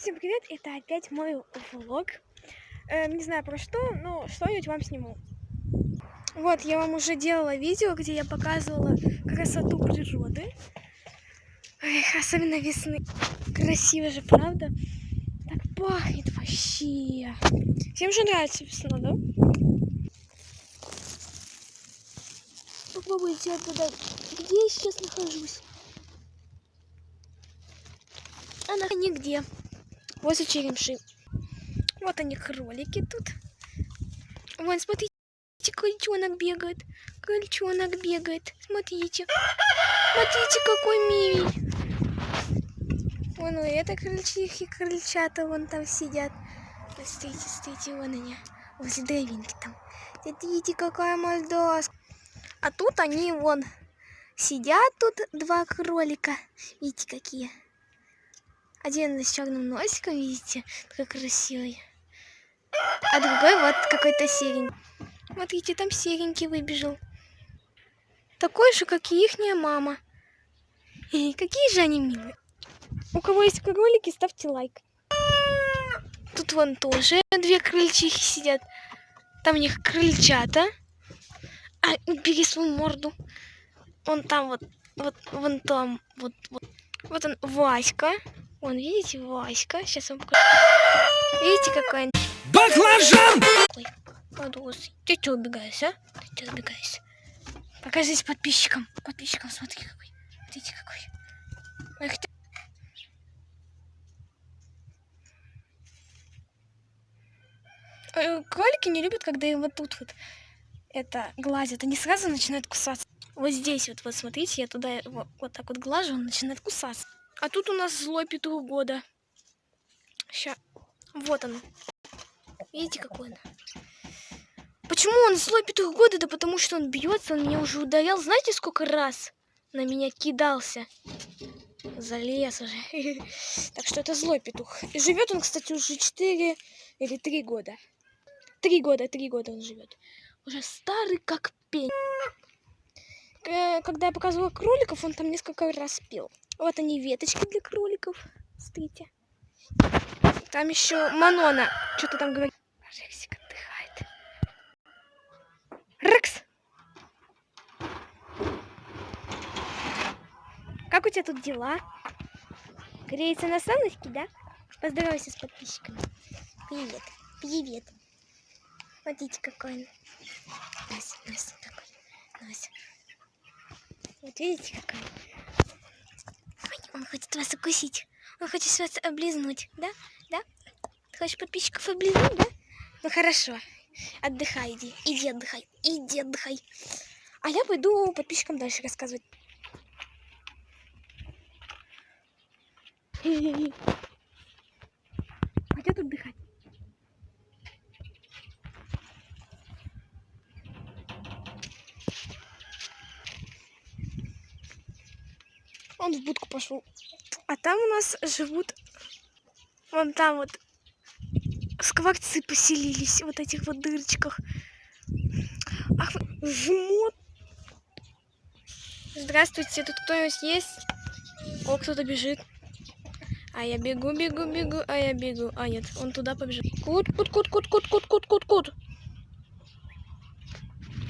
Всем привет, это опять мой влог. Не знаю про что, но что-нибудь вам сниму. Вот, я вам уже делала видео, где я показывала красоту природы. Эх, особенно весны. Красиво же, правда? Так пахнет вообще. Всем же нравится весна, да? Попробуйте отгадать, где я сейчас нахожусь. Она нигде. Возле черемши. Вот они, кролики тут. Вон, смотрите, крольчонок бегает. Крольчонок бегает. Смотрите. Смотрите, какой милый. Вон у этой крольчихи, крольчата вон там сидят. Смотрите, вон они. Возле дровинки там. Смотрите, какая мордашка. А тут они вон сидят, тут два кролика. Видите, какие. Один с черным носиком, видите, такой красивый. А другой вот какой-то серенький. Смотрите, там серенький выбежал. Такой же, как и ихняя мама. И какие же они милые. У кого есть кролики, ставьте лайк. Тут вон тоже две крольчихи сидят. Там у них крольчата. А, убери свою морду. Вон там вот вон там, вот он, Васька. Вон, видите, Васька. Сейчас вам покажу. Видите, какой он? Баклажан! Ой, ты что убегаешь, а? Ты что убегаешь? Покажись подписчикам. Подписчикам, смотри какой. Смотрите какой. Эх ты. Кролики не любят, когда им вот тут вот это глазят. Они сразу начинают кусаться. Вот здесь вот смотрите, я туда вот так вот глажу, он начинает кусаться. А тут у нас злой петух года. Сейчас. Вот он. Видите, какой он? Почему он злой петух года? Да потому что он бьется, он меня уже ударял. Знаете, сколько раз на меня кидался? Залез уже. Так что это злой петух. И живет он, кстати, уже 4 или 3 года. 3 года он живет. Уже старый как пень. Когда я показывала кроликов, он там несколько раз пел. Вот они, веточки для кроликов. Смотрите. Там еще Манона. Что-то там говорит. Рексик отдыхает. Рекс! Как у тебя тут дела? Греется на солнышке, да? Поздоровайся с подписчиками. Привет. Привет. Смотрите, какой он. Нася такой. Нася. Вот видите, какой он. Он хочет вас укусить. Он хочет вас облизнуть, да? Да? Ты хочешь подписчиков облизнуть, да? Ну хорошо. Отдыхай, иди. Иди отдыхай. Иди отдыхай. А я пойду подписчикам дальше рассказывать. Хотят отдыхать. Он в будку пошел. А там у нас живут, вон там вот скворцы поселились, вот этих вот дырочках. Ах, жмот. Здравствуйте, тут кто-нибудь есть? О, кто-то бежит. А я бегу, а я бегу. А нет, он туда побежал. Кут.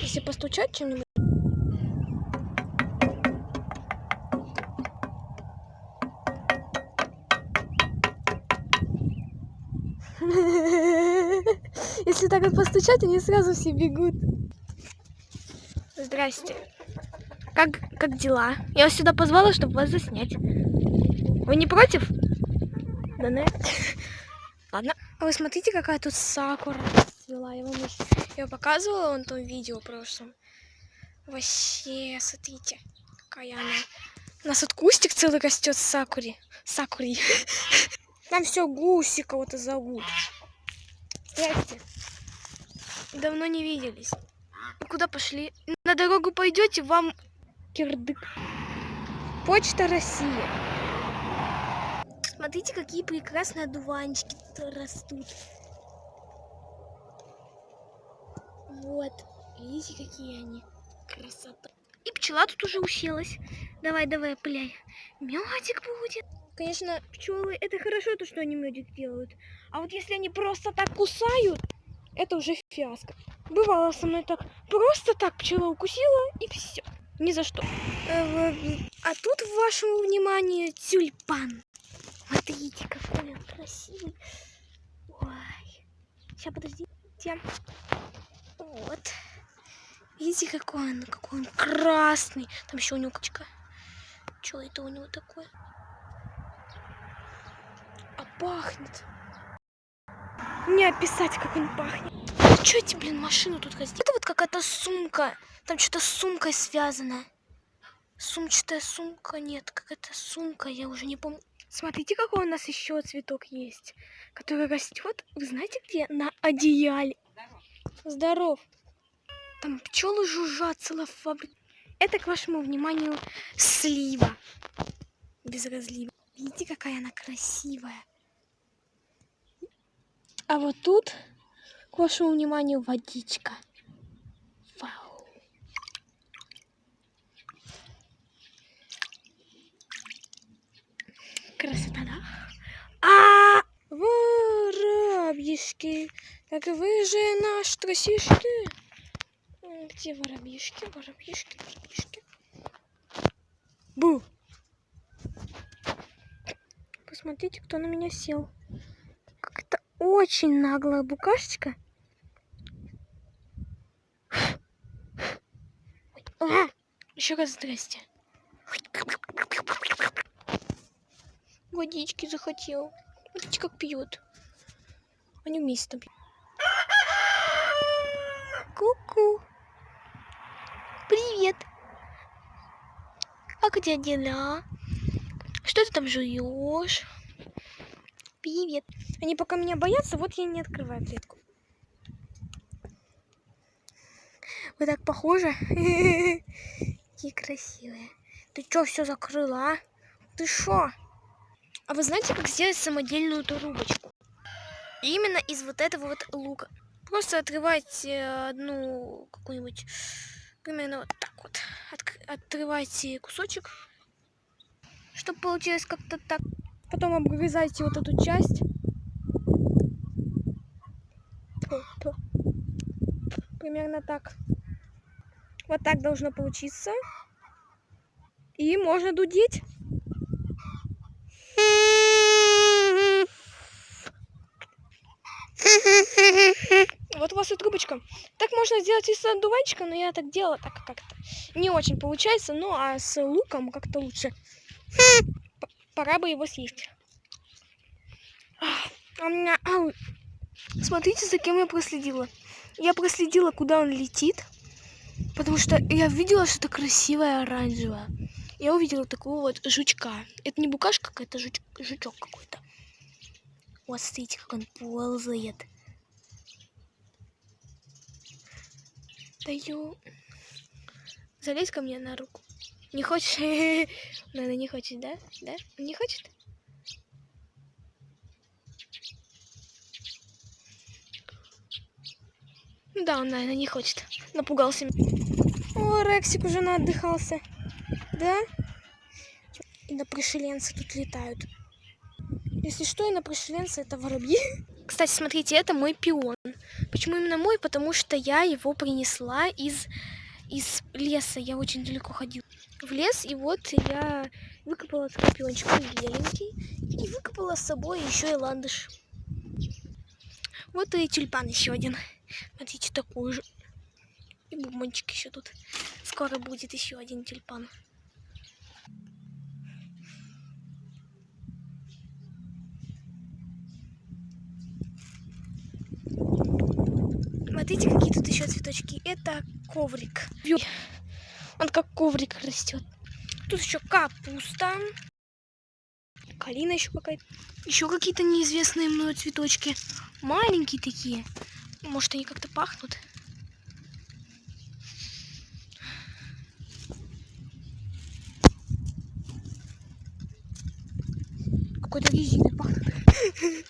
Если постучать чем-нибудь. Если так вот постучать, они сразу все бегут. Здрасте. Как дела? Я вас сюда позвала, чтобы вас заснять. Вы не против? Да нет. Ладно. Вы смотрите, какая тут сакура цвела. Я вам показывала вон том видео в прошлом. Вообще, смотрите, какая она. У нас тут кустик целый растет с сакурой. Там все гуси кого-то зовут. Здрасте. Давно не виделись. Куда пошли? На дорогу пойдете, вам кирдык. Почта России. Смотрите, какие прекрасные одуванчики тут растут. Вот. Видите, какие они. Красота. И пчела тут уже уселась. Давай, пыляй. Медик будет. Конечно, пчелы это хорошо, то, что они медик делают. А вот если они просто так кусают, это уже фиаско. Бывало со мной так. Просто так пчела укусила и все. Ни за что. А тут вашему вниманию тюльпан. Смотрите, какой он красивый. Ой. Сейчас, подождите. Вот. Видите, какой он красный. Там еще у него кочка. Что это у него такое? А пахнет. Не описать, как он пахнет. Что эти, блин, машину тут ходят? Это вот какая-то сумка. Там что-то с сумкой связано. Сумчатая сумка. Нет, какая-то сумка. Я уже не помню. Смотрите, какой у нас еще цветок есть. Который растет. Вы знаете где? На одеяле. Здоров. Там пчелы жужжат, целая фабрика. Это, к вашему вниманию, слива. Без разлива. Видите, какая она красивая. А вот тут, к вашему вниманию, водичка. Вау. Красота, да? А, воробьишки, так вы же наш тросишки. Где воробьишки, воробьишки, воробьишки? Бу! Посмотрите, кто на меня сел. Как-то очень наглая букашечка. Еще раз здрасте. Водички захотел. Видите, как пьет. Они вместе там пьют. Ку-ку. Привет. Как у тебя дела? Что ты там жуешь? Привет. Они пока меня боятся, вот я не открываю клетку. Вы так похожи? Какие красивые. Ты что все закрыла, а? Ты шо? А вы знаете, как сделать самодельную трубочку? Именно из вот этого вот лука. Просто отрывайте одну какую-нибудь, примерно вот так вот. Отрывайте кусочек, чтобы получилось как-то так. Потом обрезайте вот эту часть. Примерно так. Вот так должно получиться. И можно дудеть. Вот у вас и трубочка. Так можно сделать и с одуванчиком, но я так делала, так как-то не очень получается. Ну а с луком как-то лучше. Пора бы его съесть. Смотрите, за кем я проследила. Я проследила, куда он летит. Потому что я видела что-то красивое оранжевое. Я увидела такого вот жучка. Это не букашка какая-то, жучок какой-то. Вот смотрите, как он ползает. Даю. Залезь ко мне на руку. Не хочешь? Наверное, не хочет, да? Да? Не хочет? Да, он, наверное, не хочет. Напугался. О, Рексик уже наотдыхался. Да? Инопришеленцы тут летают. Если что, инопришеленцы это воробьи. Кстати, смотрите, это мой пион. Почему именно мой? Потому что я его принесла из леса. Я очень далеко ходила в лес, и вот я выкопала такой пиончик беленький. И выкопала с собой еще и ландыш. Вот и тюльпан еще один. Смотрите, такой же. И бубончик еще тут. Скоро будет еще один тюльпан. Смотрите, какие тут еще цветочки. Это коврик. Он как коврик растет. Тут еще капуста. Калина еще какая-то. Еще какие-то неизвестные мною цветочки. Маленькие такие. Может, они как-то пахнут. Какой-то резиной пахнет.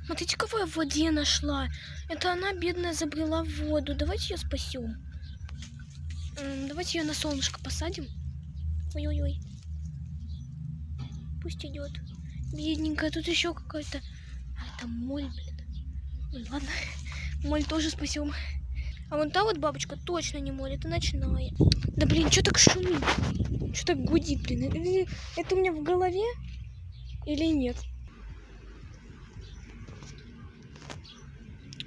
Смотрите, кого я в воде нашла. Это она, бедная, забрела в воду. Давайте ее спасем. Давайте ее на солнышко посадим. Ой-ой-ой. Пусть идет. Бедненькая, тут еще какой-то... А, это моль, блин. Ну, ладно, моль тоже спасем. А вон та вот бабочка точно не моль, это ночная. Да блин, что так шумит? Что так гудит, блин? Это у меня в голове или нет?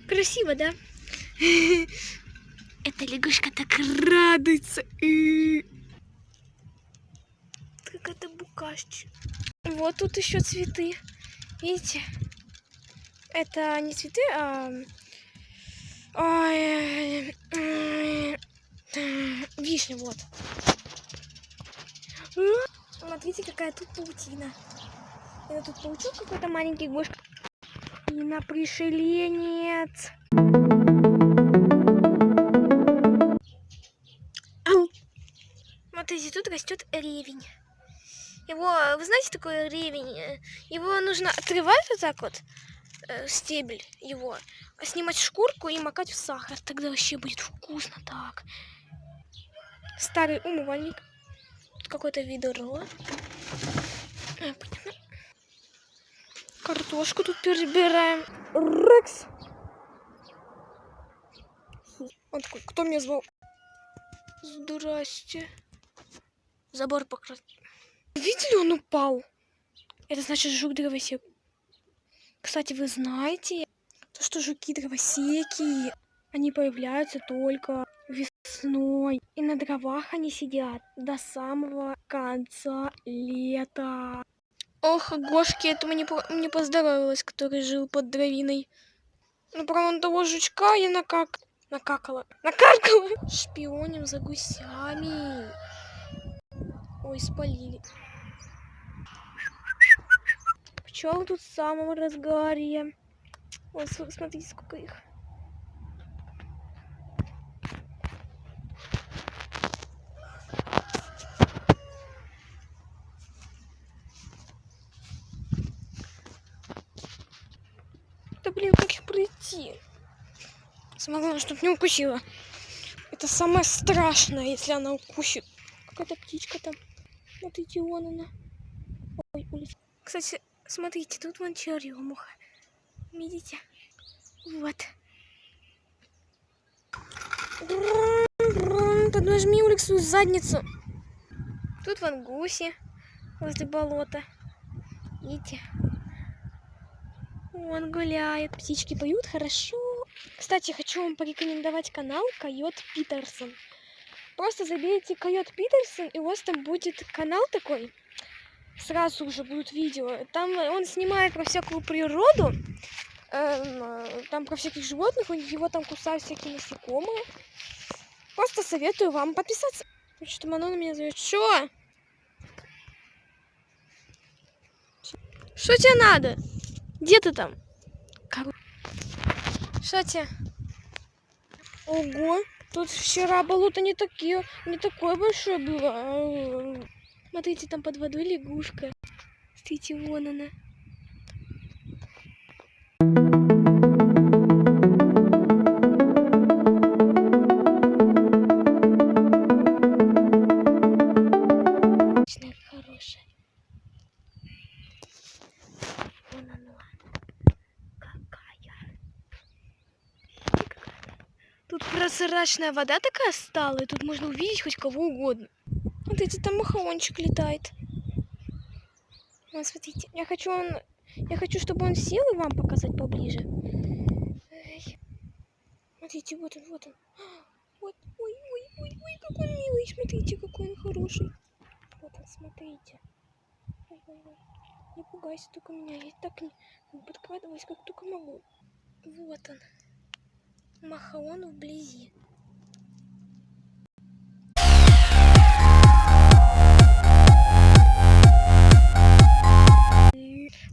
Красиво, да? Эта лягушка так радуется. Как это букашечка. Вот тут еще цветы. Видите? Это не цветы, а... Вишня, вот. Смотрите, какая тут паутина. Это тут паучок какой-то маленький, гошка. И на пришеленец. Смотрите, тут растет ревень. Его, вы знаете, такой ревень? Его нужно отрывать вот так вот, стебель его, снимать шкурку и макать в сахар. Тогда вообще будет вкусно так. Старый умывальник. Тут какое-то ведро. Картошку тут перебираем. Рекс. Он такой, кто меня звал? Здрасте. Забор покрыт. Видели, он упал. Это значит жук-дровосек. Кстати, вы знаете, то, что жуки-дровосеки, они появляются только весной. И на дровах они сидят до самого конца лета. Ох, Гошке этому не поздоровилось, который жил под дровиной. Ну, правда, того жучка я накакала. Шпионим за гусями. Ой, спалили. Пчелы тут в самом разгаре. Вот, смотрите, сколько их. Да блин, как их пройти? Самое чтобы не укусила. Это самое страшное, если она укусит. Какая-то птичка там. Смотрите, вон она. Ой, улица. Кстати, смотрите, тут вон черемуха. Видите? Вот. Поднажми Уликсу задницу. Тут вон гуси возле болота. Видите? Он гуляет. Птички поют хорошо. Кстати, хочу вам порекомендовать канал Койот Питерсон. Просто забейте Койот Питерсон, и у вас там будет канал такой. Сразу уже будут видео. Там он снимает про всякую природу. Там про всяких животных. У него там кусают всякие насекомые. Просто советую вам подписаться. Что там оно на меня зовет? Что? Что тебе надо? Где ты там? Что тебе? Ого, тут вчера болото не такое большое было. Смотрите, там под водой лягушка. Смотрите, вон она. Хорошая. Вон она. Какая. Тут прозрачная вода такая стала, и тут можно увидеть хоть кого угодно. Смотрите, там махаончик летает. Вон, смотрите, я хочу, чтобы он сел и вам показать поближе. Эй. Смотрите, вот он. Вот, ой, какой он милый, смотрите, какой он хороший. Вот он, смотрите. Ой. Не пугайся только меня, я так не подкрадываюсь, как только могу. Вот он. Махаон вблизи.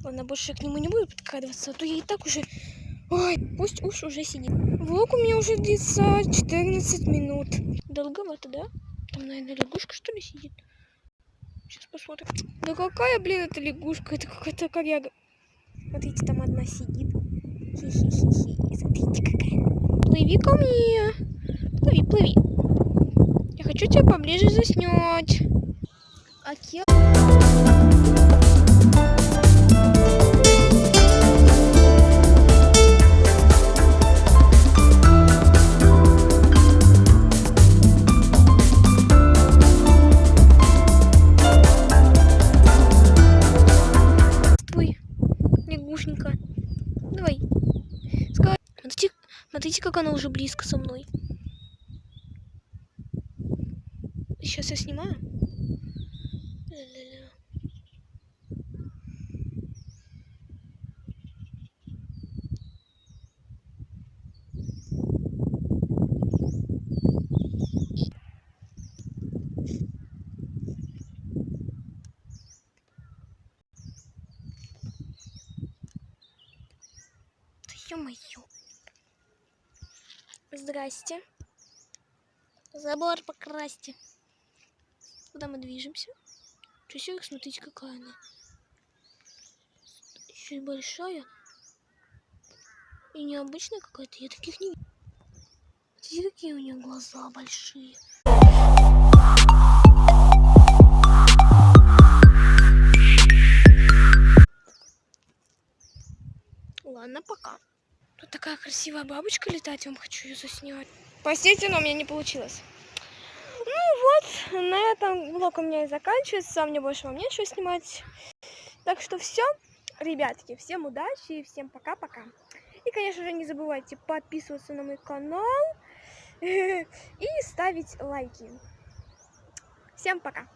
Ладно, больше я к нему не буду подкрадываться, а то я и так уже... Ой, пусть уж уже сидит. Влог у меня уже длится 14 минут. Долговато, да? Там, наверное, лягушка, что ли, сидит? Сейчас посмотрим. Да какая, блин, это лягушка? Это какая-то коряга. Смотрите, там одна сидит. Хи-хи-хи-хи. Смотрите, какая. Плыви ко мне. Плыви. Я хочу тебя поближе заснуть. лягушенька. Давай. Смотрите, смотрите, как она уже близко со мной. Сейчас я снимаю. Ля-ля-ля. Да ё-моё. Здрасте. Забор покрасьте. Куда мы движемся? Чуть-чуть, смотрите, какая она. Еще и большая. И необычная какая-то. Я таких не видела. Смотрите, какие у нее глаза большие. Ладно, пока. Тут такая красивая бабочка летает, я вам хочу ее заснять. Простите, но у меня не получилось. Ну вот, на этом влог у меня и заканчивается. Мне больше вам нечего снимать. Так что все, ребятки, всем удачи и всем пока-пока. И, конечно же, не забывайте подписываться на мой канал и ставить лайки. Всем пока!